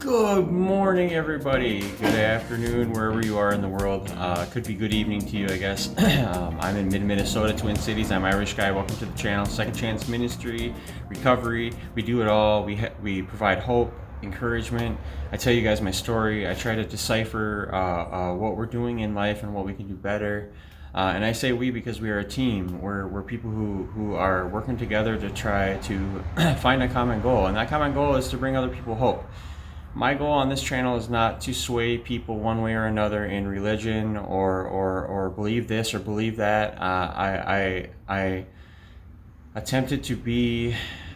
Good morning, everybody. Good afternoon, wherever you are in the world. Could be good evening to you, I guess. I'm in mid-Minnesota, Twin Cities. I'm Irish guy. Welcome to the channel. Second Chance Ministry, recovery. We do it all. We provide hope, encouragement. I tell you guys my story. I try to decipher what we're doing in life and what we can do better. And I say we because we are a team. We're people who are working together to try to find a common goal. And that common goal is to bring other people hope. My goal on this channel is not to sway people one way or another in religion or believe this or believe that. I attempted to be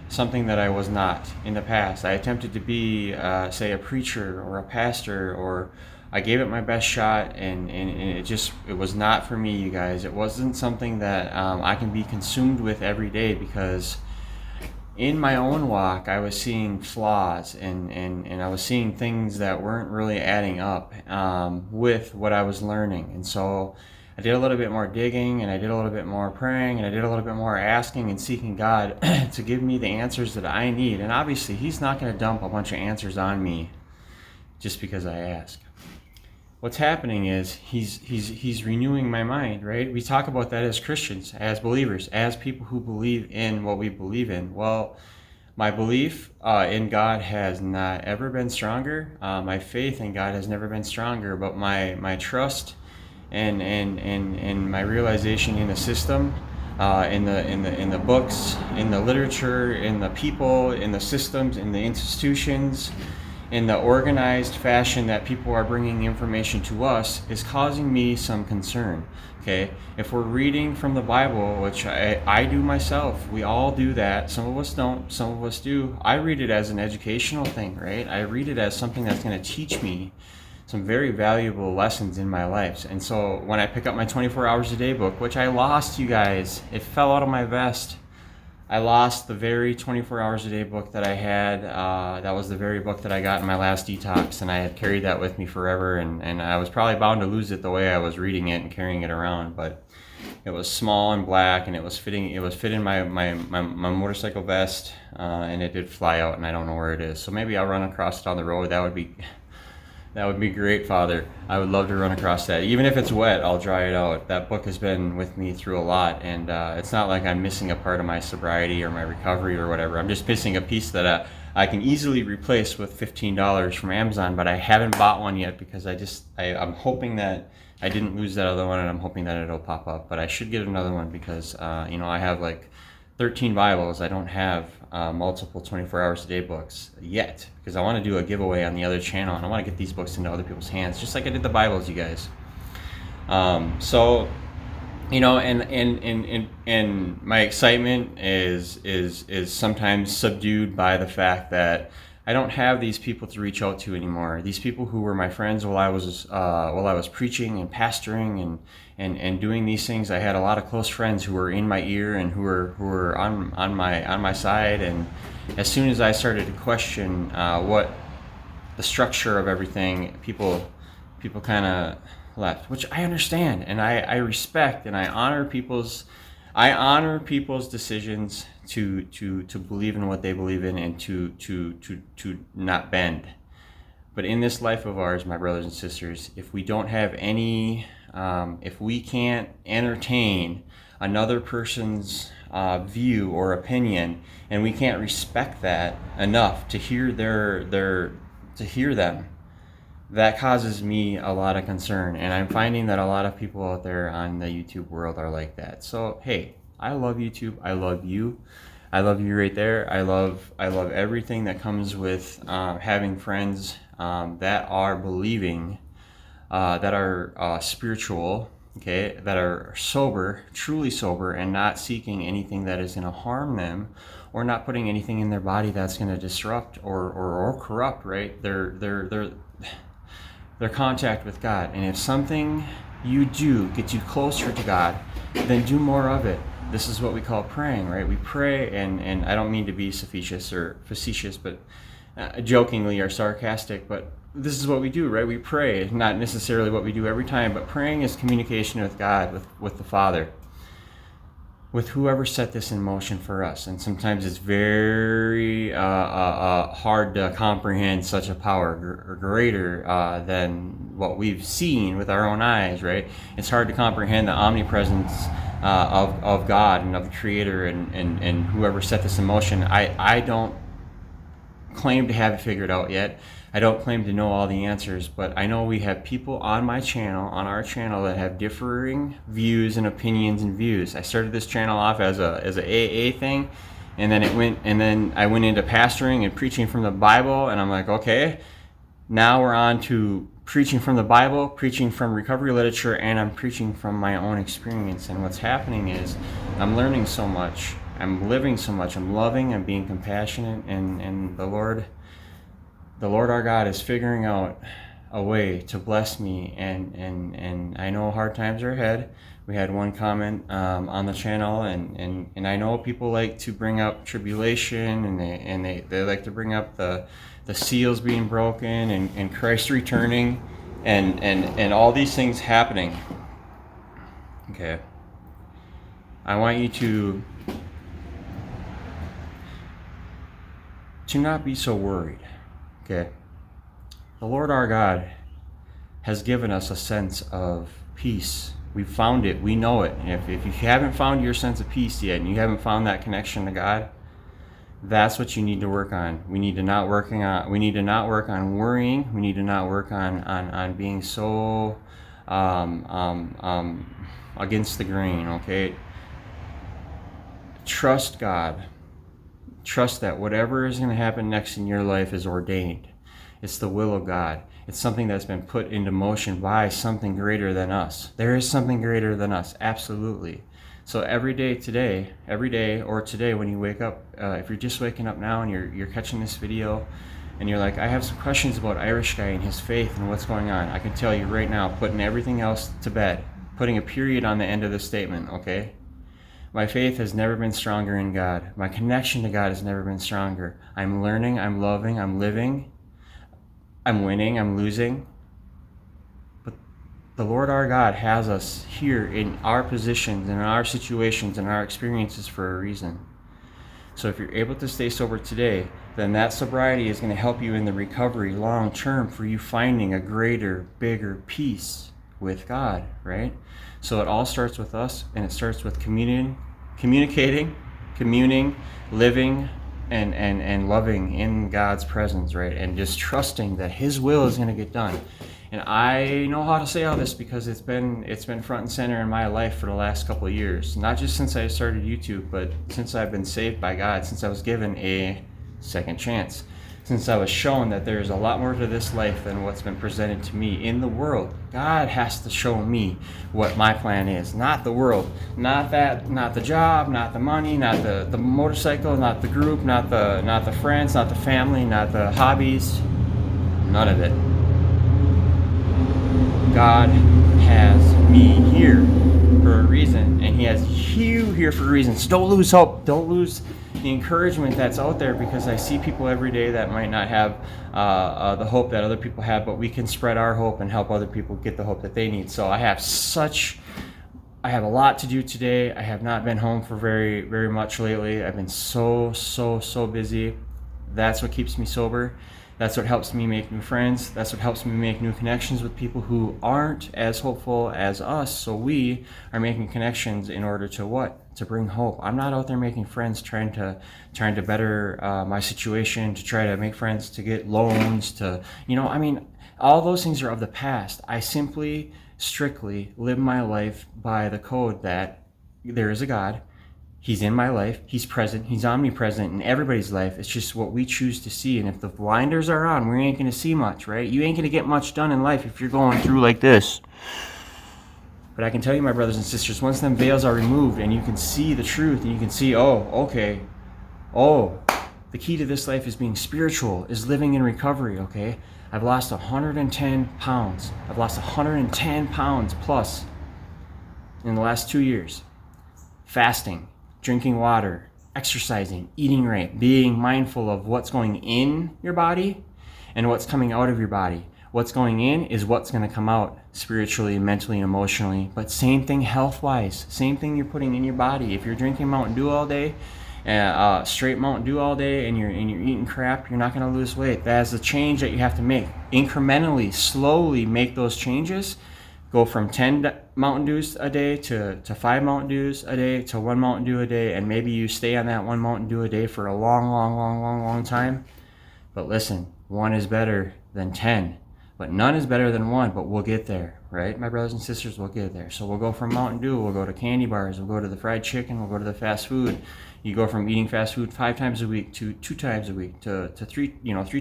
something that I was not in the past. I attempted to be, say, a preacher or a pastor, or I gave it my best shot, and it was not for me, you guys. It wasn't something that I can be consumed with every day, because in my own walk, I was seeing flaws and I was seeing things that weren't really adding up with what I was learning. And so I did a little bit more digging, and I did a little bit more praying, and I did a little bit more asking and seeking God to give me the answers that I need. And obviously, He's not going to dump a bunch of answers on me just because I ask. What's happening is he's renewing my mind, right? We talk about that as Christians, as believers, as people who believe in what we believe in. Well, my belief in God has not ever been stronger. My faith in God has never been stronger, but my trust and my realization in the system, in the books, in the literature, in the people, in the systems, in the institutions, in the organized fashion that people are bringing information to us, is causing me some concern. Okay, if we're reading from the Bible, which I do myself, we all do that. Some of us don't, some of us do. I read it as an educational thing, right? I read it as something that's going to teach me some very valuable lessons in my life. And so when I pick up my 24 Hours a Day book, which I lost, you guys, it fell out of my vest. I lost the very 24 Hours a Day book that I had. That was the very book that I got in my last detox, and I had carried that with me forever, and I was probably bound to lose it the way I was reading it and carrying it around. But it was small and black, and it was fitting my motorcycle vest, and it did fly out, and I don't know where it is. So maybe I'll run across it on the road. That would be great, Father. I would love to run across that. Even if it's wet, I'll dry it out. That book has been with me through a lot, and it's not like I'm missing a part of my sobriety or my recovery or whatever. I'm just missing a piece that I can easily replace with $15 from Amazon, but I haven't bought one yet because I'm hoping that I didn't lose that other one, and I'm hoping that it'll pop up. But I should get another one because, I have like 13 Bibles. I don't have multiple 24 Hours a Day books yet, because I want to do a giveaway on the other channel, and I want to get these books into other people's hands, just like I did the Bibles, you guys. And my excitement is sometimes subdued by the fact that I don't have these people to reach out to anymore. These people who were my friends while I was preaching and pastoring and doing these things. I had a lot of close friends who were in my ear and who were on my side. And as soon as I started to question what the structure of everything, people kind of left, which I understand, and I respect, and I honor people's decisions to believe in what they believe in, and to not bend. But in this life of ours, my brothers and sisters, if we don't have any, if we can't entertain another person's view or opinion, and we can't respect that enough to hear them, that causes me a lot of concern. And I'm finding that a lot of people out there on the YouTube world are like that. So hey, I love YouTube. I love you. I love you right there. I love everything that comes with having friends that are believing, that are spiritual, okay, that are sober, truly sober, and not seeking anything that is going to harm them, or not putting anything in their body that's going to disrupt or corrupt, right? Their contact with God. And if something you do gets you closer to God, then do more of it. This is what we call praying, right? We pray, and I don't mean to be facetious, but jokingly or sarcastic, but this is what we do, right? We pray. Not necessarily what we do every time, but praying is communication with God, with the Father. with whoever set this in motion for us. And sometimes it's very hard to comprehend such a power greater than what we've seen with our own eyes, right? It's hard to comprehend the omnipresence of God and of the Creator and whoever set this in motion. I don't claim to have it figured out yet. I don't claim to know all the answers, but I know we have people on our channel that have differing views and opinions and views. I started this channel off as a AA thing, and then I went into pastoring and preaching from the Bible, and I'm like, okay, now we're on to preaching from the Bible, preaching from recovery literature, and I'm preaching from my own experience. And what's happening is I'm learning so much, I'm living so much, I'm loving, I'm being compassionate, and the Lord our God is figuring out a way to bless me, and I know hard times are ahead. We had one comment on the channel, and I know people like to bring up tribulation, and they like to bring up the seals being broken and Christ returning and all these things happening. Okay. I want you to not be so worried. Okay. The Lord our God has given us a sense of peace. We've found it. We know it. And if you haven't found your sense of peace yet, and you haven't found that connection to God, that's what you need to work on. We need to not work on worrying. We need to not work on being so against the grain. Okay. Trust God. Trust that whatever is going to happen next in your life is ordained. It's the will of God. It's something that's been put into motion by something greater than us. There is something greater than us, absolutely. So every day or today when you wake up, if you're just waking up now and you're catching this video and you're like, I have some questions about Irish Guy and his faith and what's going on, I can tell you right now, putting everything else to bed, putting a period on the end of the statement, okay? My faith has never been stronger in God. My connection to God has never been stronger. I'm learning, I'm loving, I'm living, I'm winning, I'm losing. But the Lord our God has us here in our positions, in our situations, in our experiences for a reason. So if you're able to stay sober today, then that sobriety is going to help you in the recovery long term for you finding a greater, bigger peace with God, right? So it all starts with us, and it starts with communicating, communing, living, and loving in God's presence, right? And just trusting that His will is going to get done. And I know how to say all this because it's been front and center in my life for the last couple of years. Not just since I started YouTube, but since I've been saved by God, since I was given a second chance. Since I was shown that there's a lot more to this life than what's been presented to me in the world. God has to show me what my plan is, not the world. Not the job, not the money, not the motorcycle, not the group, not the friends, not the family, not the hobbies. None of it. God has me here for a reason, and He has you here for a reason. So don't lose hope. Don't lose the encouragement that's out there, because I see people every day that might not have the hope that other people have, but we can spread our hope and help other people get the hope that they need. So I have a lot to do today. I have not been home for very, very much lately. I've been so busy. That's what keeps me sober. That's what helps me make new friends. That's what helps me make new connections with people who aren't as hopeful as us. So we are making connections in order to what? To bring hope. I'm not out there making friends trying to better my situation, to try to make friends, to get loans, to, all those things are of the past. I simply, strictly live my life by the code that there is a God. He's in my life. He's present. He's omnipresent in everybody's life. It's just what we choose to see. And if the blinders are on, we ain't going to see much, right? You ain't going to get much done in life if you're going through like this. But I can tell you, my brothers and sisters, once them veils are removed and you can see the truth and you can see, the key to this life is being spiritual, is living in recovery, okay? I've lost 110 pounds. I've lost 110 pounds plus in the last 2 years. Fasting, drinking water, exercising, eating right, being mindful of what's going in your body and what's coming out of your body. What's going in is what's going to come out spiritually, mentally, and emotionally. But same thing health-wise. Same thing you're putting in your body. If you're drinking Mountain Dew all day, straight Mountain Dew all day, and you're eating crap, you're not going to lose weight. That's a change that you have to make. Incrementally, slowly make those changes. Go from 10 Mountain Dews a day to 5 Mountain Dews a day to 1 Mountain Dew a day, and maybe you stay on that 1 Mountain Dew a day for a long time. But listen, 1 is better than 10, but none is better than 1, but we'll get there, right? My brothers and sisters, we'll get there. So we'll go from Mountain Dew, we'll go to candy bars, we'll go to the fried chicken, we'll go to the fast food. You go from eating fast food 5 times a week to 2 times a week to 3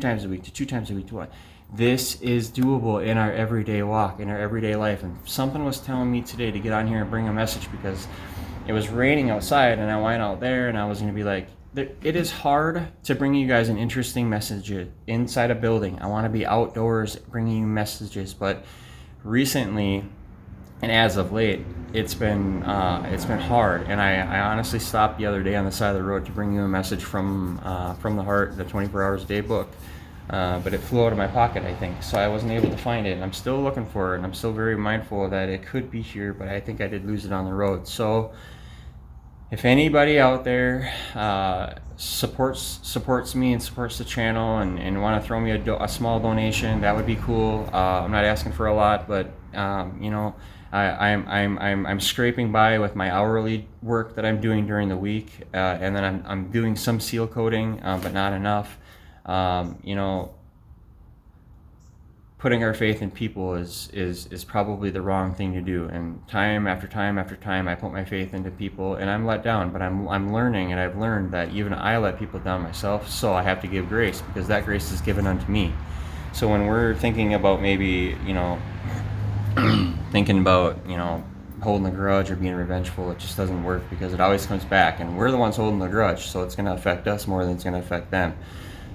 times a week to 2 times a week to 1. This is doable in our everyday walk, in our everyday life. And something was telling me today to get on here and bring a message, because it was raining outside and I went out there and I was going to be like, it is hard to bring you guys an interesting message inside a building. I want to be outdoors bringing you messages, but recently, and as of late, it's been hard. And I honestly stopped the other day on the side of the road to bring you a message from the heart, the 24 Hours a Day book. But it flew out of my pocket, I think, so I wasn't able to find it, and I'm still looking for it, and I'm still very mindful that it could be here, but I think I did lose it on the road. So if anybody out there supports me and supports the channel and want to throw me a small donation, that would be cool. I'm not asking for a lot, but I'm scraping by with my hourly work that I'm doing during the week, and then I'm doing some seal coating, but not enough. Putting our faith in people is probably the wrong thing to do. And time after time after time, I put my faith into people, and I'm let down. But I'm learning, and I've learned that even I let people down myself. So I have to give grace, because that grace is given unto me. So when we're thinking about maybe holding a grudge or being revengeful, it just doesn't work, because it always comes back, and we're the ones holding the grudge. So it's going to affect us more than it's going to affect them.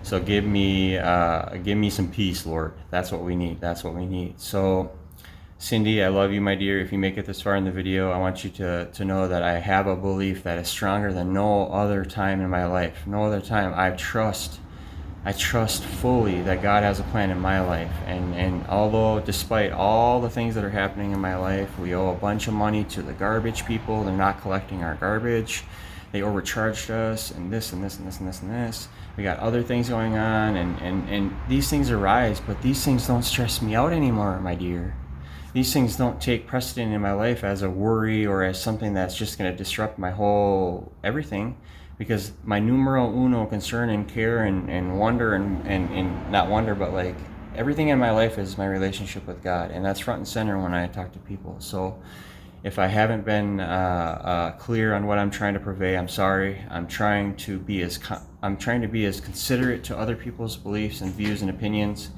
So give me some peace, Lord. That's what we need. That's what we need. So, Cindy, I love you, my dear. If you make it this far in the video, I want you to know that I have a belief that is stronger than no other time in my life. No other time. I trust fully that God has a plan in my life. And although, despite all the things that are happening in my life, we owe a bunch of money to the garbage people. They're not collecting our garbage. They overcharged us, and this and this and this and this and this. We got other things going on, and these things arise, but these things don't stress me out anymore, my dear. These things don't take precedent in my life as a worry or as something that's just going to disrupt my whole everything, because my numero uno concern and care and wonder and not wonder, but like everything in my life is my relationship with God, and that's front and center when I talk to people. So if I haven't been clear on what I'm trying to convey, I'm sorry. I'm trying to be as considerate to other people's beliefs and views and opinions,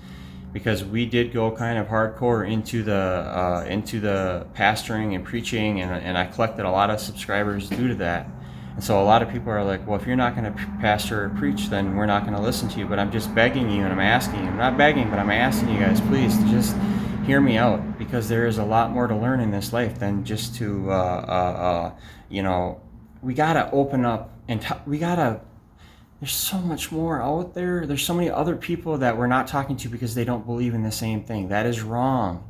because we did go kind of hardcore into the pastoring and preaching, and I collected a lot of subscribers due to that. And so a lot of people are like, well, if you're not going to pastor or preach, then we're not going to listen to you. But I'm just begging you, and I'm asking you. I'm not begging, but I'm asking you guys, please, to just hear me out, because there is a lot more to learn in this life than just to, we gotta open up, and there's so much more out there. There's so many other people that we're not talking to because they don't believe in the same thing. That is wrong.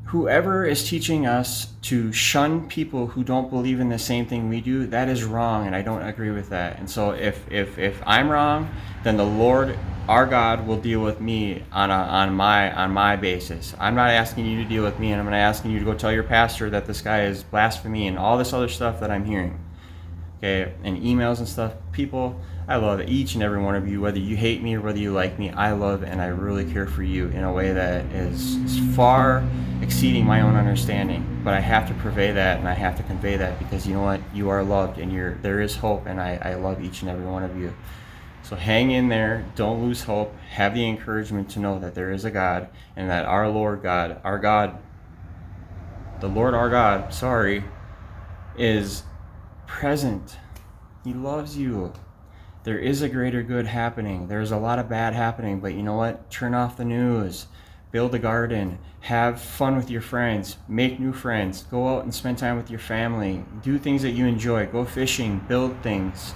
Whoever is teaching us to shun people who don't believe in the same thing we do, that is wrong, and I don't agree with that. And so if I'm wrong, then the Lord, our God, will deal with me on my basis. I'm not asking you to deal with me, and I'm not asking you to go tell your pastor that this guy is blasphemy and all this other stuff that I'm hearing. Okay, and emails and stuff. People, I love each and every one of you, whether you hate me or whether you like me. I love and I really care for you in a way that is far exceeding my own understanding. But I have to convey that, and I have to convey that, because you know what? You are loved, and there is hope, and I love each and every one of you. So hang in there. Don't lose hope. Have the encouragement to know that there is a God, and that our Lord God, the Lord our God, is present. He loves you. There is a greater good happening. There's a lot of bad happening, but you know what? Turn off the news. Build a garden. Have fun with your friends. Make new friends. Go out and spend time with your family. Do things that you enjoy. Go fishing. Build things.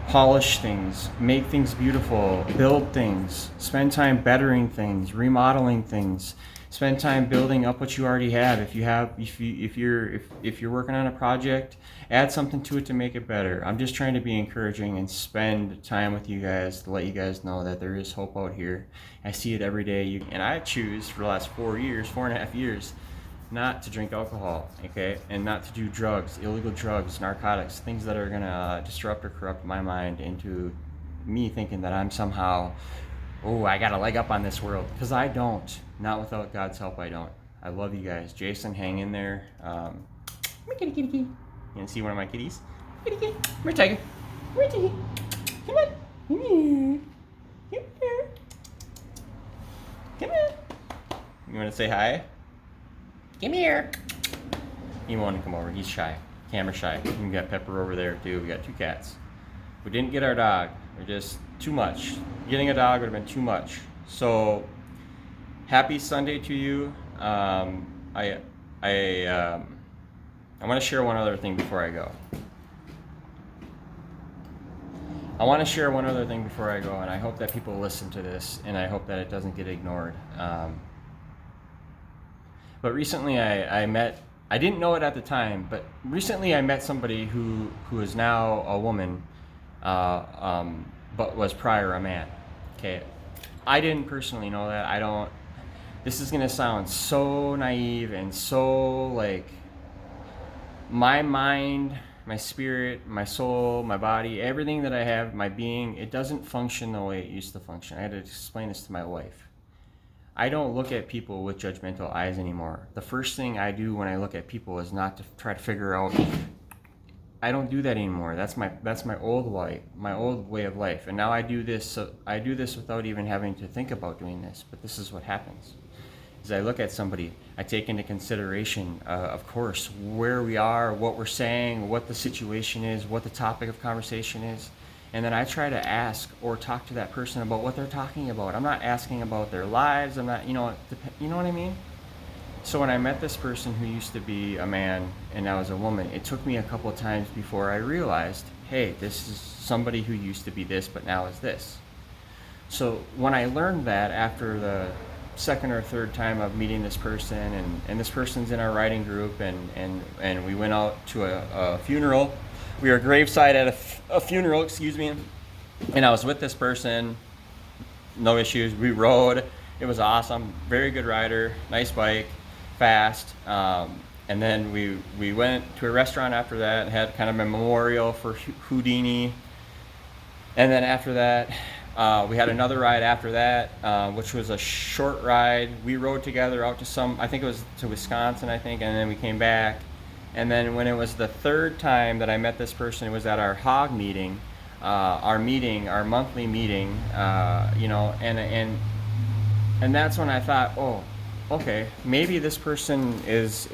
polish things, make things beautiful, build things, spend time bettering things, remodeling things, spend time building up what you already have. If you're working on a project, add something to it to make it better. I'm just trying to be encouraging and spend time with you guys to let you guys know that there is hope out here. I see it every day, and I choose for the last 4.5 years, not to drink alcohol, okay, and not to do drugs, illegal drugs, narcotics, things that are gonna disrupt or corrupt my mind into me thinking that I'm somehow, oh, I got a leg up on this world, because I don't. Not without God's help, I don't. I love you guys. Jason, hang in there. My kitty, kitty, kitty. You wanna see one of my kitties? Kitty, kitty. Come here, tiger. Come here, tiger. Come on. Come here. Come here. Come here. You wanna say hi? Come here. He won't come over. He's shy. Camera shy. We got Pepper over there too. We got 2 cats. We didn't get our dog. We're just too much. Getting a dog would have been too much. So happy Sunday to you. I want to share one other thing before I go. And I hope that people listen to this, and I hope that it doesn't get ignored. But recently I didn't know it at the time, but recently I met somebody who is now a woman, but was prior a man. Okay, I didn't personally know that. This is gonna sound so naive and so like, my mind, my spirit, my soul, my body, everything that I have, my being, it doesn't function the way it used to function. I had to explain this to my wife. I don't look at people with judgmental eyes anymore. The first thing I do when I look at people is not to try to figure out. I don't do that anymore. That's my old life, my old way of life. And now I do this. So I do this without even having to think about doing this. But this is what happens. As I look at somebody, I take into consideration, of course, where we are, what we're saying, what the situation is, what the topic of conversation is. And then I try to ask or talk to that person about what they're talking about. I'm not asking about their lives. I'm not, you know what I mean? So when I met this person who used to be a man and now is a woman, it took me a couple of times before I realized, hey, this is somebody who used to be this, but now is this. So when I learned that after the second or third time of meeting this person, and this person's in our writing group, and we went out to a funeral. We were graveside at a funeral, and I was with this person, no issues. We rode, it was awesome, very good rider, nice bike, fast. And then we went to a restaurant after that and had kind of a memorial for Houdini. And then after that, we had another ride after that, which was a short ride. We rode together out to I think it was to Wisconsin, and then we came back. And then when it was the third time that I met this person, it was at our HOG meeting, our monthly meeting, and that's when I thought, oh, okay, maybe this person is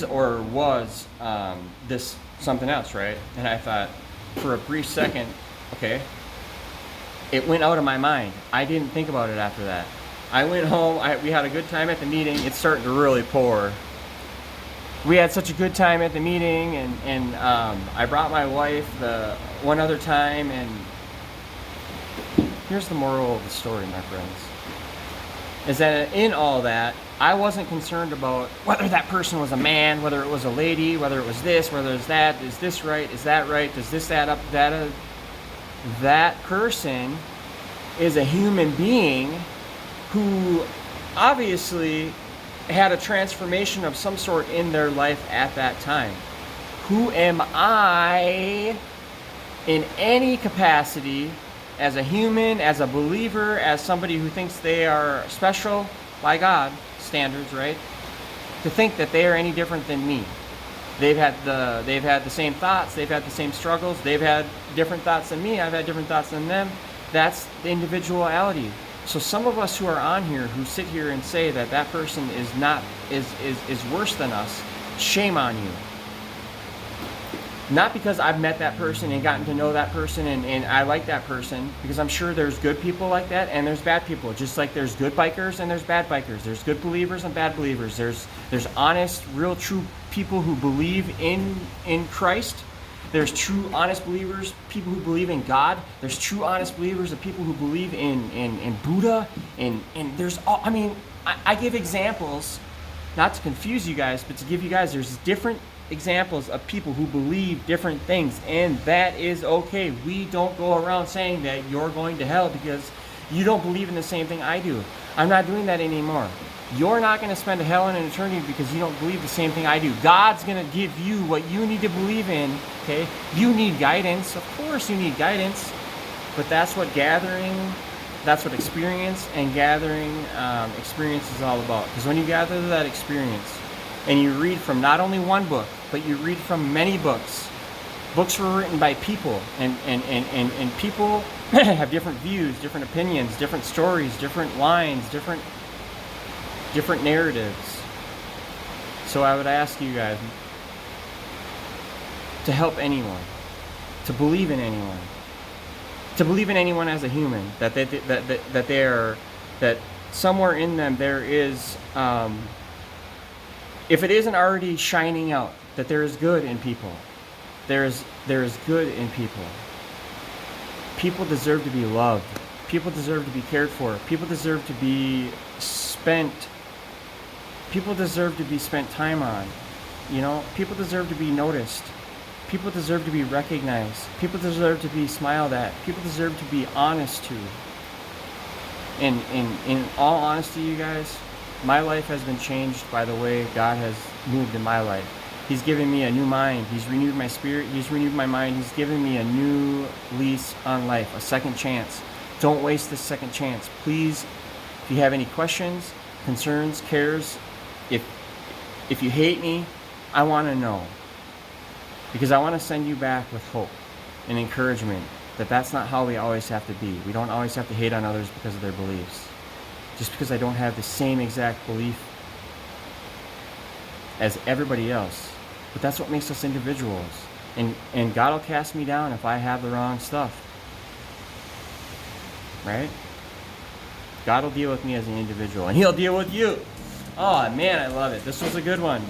or was this something else, right? And I thought, for a brief second, okay, it went out of my mind. I didn't think about it after that. I went home, we had a good time at the meeting. It's starting to really pour. We had such a good time at the meeting, and I brought my wife the one other time, and here's the moral of the story, my friends, is that in all that, I wasn't concerned about whether that person was a man, whether it was a lady, whether it was this, whether it's that, is this right, is that right, does this add up, that person is a human being who obviously had a transformation of some sort in their life at that time. Who am I in any capacity, as a human, as a believer, as somebody who thinks they are special by God standards, right? To think that they are any different than me. They've had the same thoughts, they've had the same struggles, they've had different thoughts than me, I've had different thoughts than them. That's the individuality. So some of us who are on here who sit here and say that that person is worse than us, shame on you. Not because I've met that person and gotten to know that person and I like that person, because I'm sure there's good people like that and there's bad people. Just like there's good bikers and there's bad bikers. There's good believers and bad believers. There's honest, real, true people who believe in Christ, There's true, honest believers, people who believe in God. There's true, honest believers of people who believe in Buddha. And there's all, I mean, I give examples, not to confuse you guys, but to give you guys, there's different examples of people who believe different things, and that is okay. We don't go around saying that you're going to hell because you don't believe in the same thing I do. I'm not doing that anymore. You're not going to spend a hell in an eternity because you don't believe the same thing I do. God's going to give you what you need to believe in, okay? You need guidance. Of course you need guidance, but that's what experience and gathering experience is all about. Because when you gather that experience and you read from not only one book, but you read from many books. Books were written by people, and people have different views, different opinions, different stories, different lines, different narratives. So I would ask you guys to help anyone, to believe in anyone, as a human, that somewhere in them there is, if it isn't already shining out, that there is good in people. There is good in people. People deserve to be loved. People deserve to be cared for. People deserve to be spent time on. You know, people deserve to be noticed. People deserve to be recognized. People deserve to be smiled at. People deserve to be honest to. And in all honesty, you guys, my life has been changed by the way God has moved in my life. He's given me a new mind. He's renewed my spirit. He's renewed my mind. He's given me a new lease on life, a second chance. Don't waste this second chance. Please, if you have any questions, concerns, cares, if you hate me, I want to know. Because I want to send you back with hope and encouragement that that's not how we always have to be. We don't always have to hate on others because of their beliefs. Just because I don't have the same exact belief as everybody else. But that's what makes us individuals. And God will cast me down if I have the wrong stuff. Right? God will deal with me as an individual, and He'll deal with you. Oh man, I love it. This was a good one.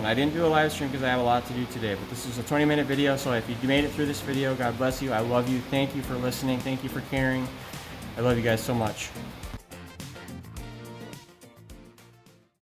I didn't do a live stream because I have a lot to do today, but this was a 20-minute video, so if you made it through this video, God bless you. I love you. Thank you for listening. Thank you for caring. I love you guys so much.